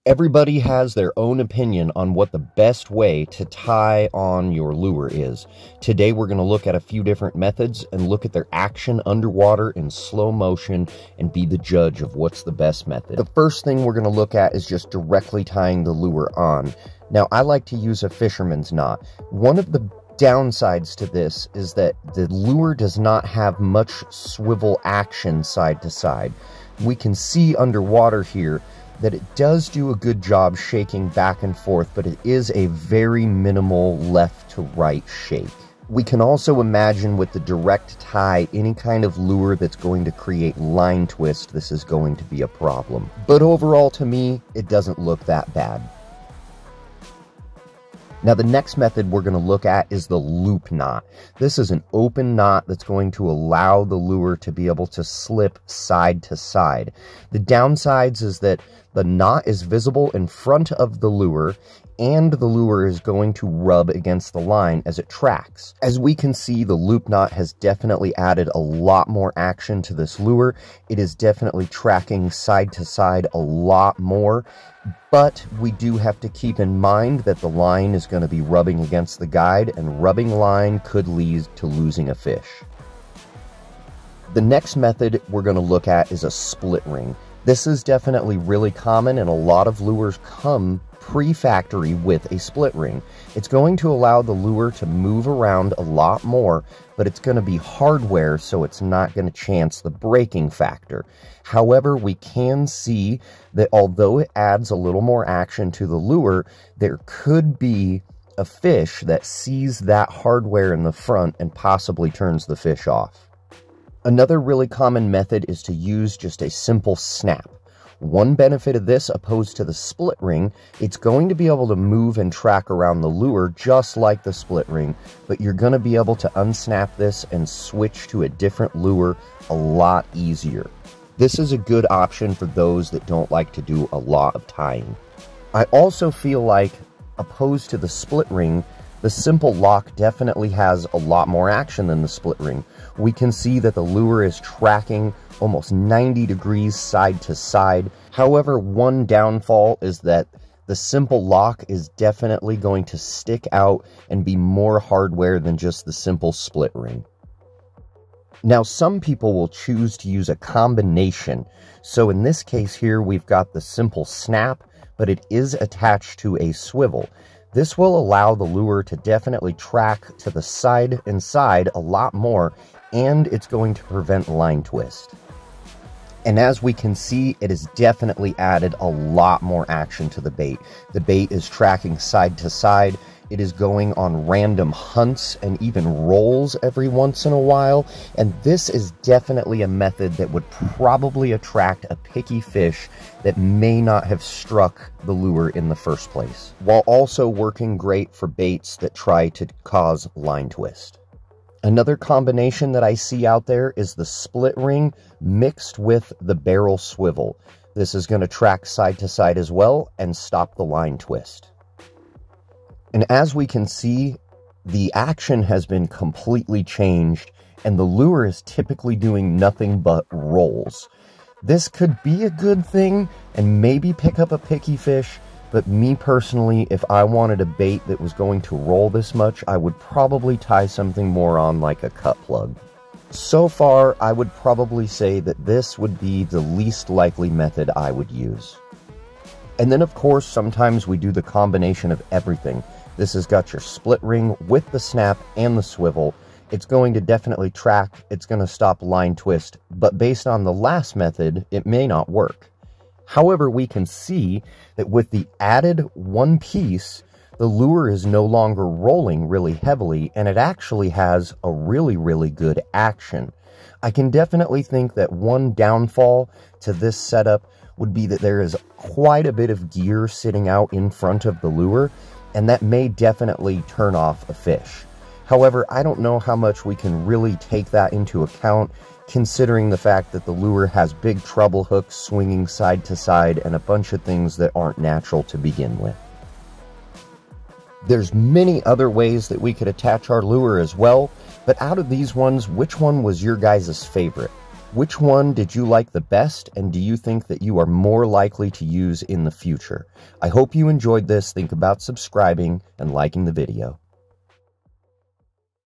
Everybody has their own opinion on what the best way to tie on your lure is. Today we're going to look at a few different methods and look at their action underwater in slow motion and be the judge of what's the best method. The first thing we're going to look at is just directly tying the lure on. Now, I like to use a fisherman's knot. One of the downsides to this is that the lure does not have much swivel action side to side. We can see underwater here that it does do a good job shaking back and forth, but it is a very minimal left to right shake. We can also imagine with the direct tie, any kind of lure that's going to create line twist, this is going to be a problem. But overall, to me, it doesn't look that bad. Now, the next method we're going to look at is the loop knot. This is an open knot that's going to allow the lure to be able to slip side to side. The downsides is that the knot is visible in front of the lure, and the lure is going to rub against the line as it tracks. As we can see, the loop knot has definitely added a lot more action to this lure. It is definitely tracking side to side a lot more, but we do have to keep in mind that the line is going to be rubbing against the guide, and rubbing line could lead to losing a fish. The next method we're going to look at is a split ring. This is definitely really common, and a lot of lures come pre-factory with a split ring. It's going to allow the lure to move around a lot more, but it's going to be hardware, so it's not going to chance the braking factor. However, we can see that although it adds a little more action to the lure, there could be a fish that sees that hardware in the front and possibly turns the fish off. Another really common method is to use just a simple snap. One benefit of this, opposed to the split ring, it's going to be able to move and track around the lure just like the split ring, but you're going to be able to unsnap this and switch to a different lure a lot easier. This is a good option for those that don't like to do a lot of tying. I also feel like, opposed to the split ring, the simple lock definitely has a lot more action than the split ring. We can see that the lure is tracking almost 90 degrees side to side. However, one downfall is that the simple lock is definitely going to stick out and be more hardware than just the simple split ring. Now, some people will choose to use a combination. So in this case here, we've got the simple snap, but it is attached to a swivel. This will allow the lure to definitely track to the side and side a lot more, and it's going to prevent line twist. And as we can see, it has definitely added a lot more action to the bait. The bait is tracking side to side. It is going on random hunts and even rolls every once in a while. And this is definitely a method that would probably attract a picky fish that may not have struck the lure in the first place, while also working great for baits that try to cause line twist. Another combination that I see out there is the split ring mixed with the barrel swivel. This is going to track side to side as well and stop the line twist. And as we can see, the action has been completely changed, and the lure is typically doing nothing but rolls. This could be a good thing and maybe pick up a picky fish, but me personally, if I wanted a bait that was going to roll this much, I would probably tie something more on like a cut plug. So far, I would probably say that this would be the least likely method I would use. And then of course, sometimes we do the combination of everything. This has got your split ring with the snap and the swivel. It's going to definitely track, it's going to stop line twist, but based on the last method, it may not work. However, we can see that with the added one piece, the lure is no longer rolling really heavily, and it actually has a really good action. I can definitely think that one downfall to this setup would be that there is quite a bit of gear sitting out in front of the lure, and that may definitely turn off a fish. However, I don't know how much we can really take that into account, considering the fact that the lure has big treble hooks swinging side to side and a bunch of things that aren't natural to begin with. There's many other ways that we could attach our lure as well, but out of these ones, which one was your guys' favorite? Which one did you like the best, and do you think that you are more likely to use in the future? I hope you enjoyed this. Think about subscribing and liking the video.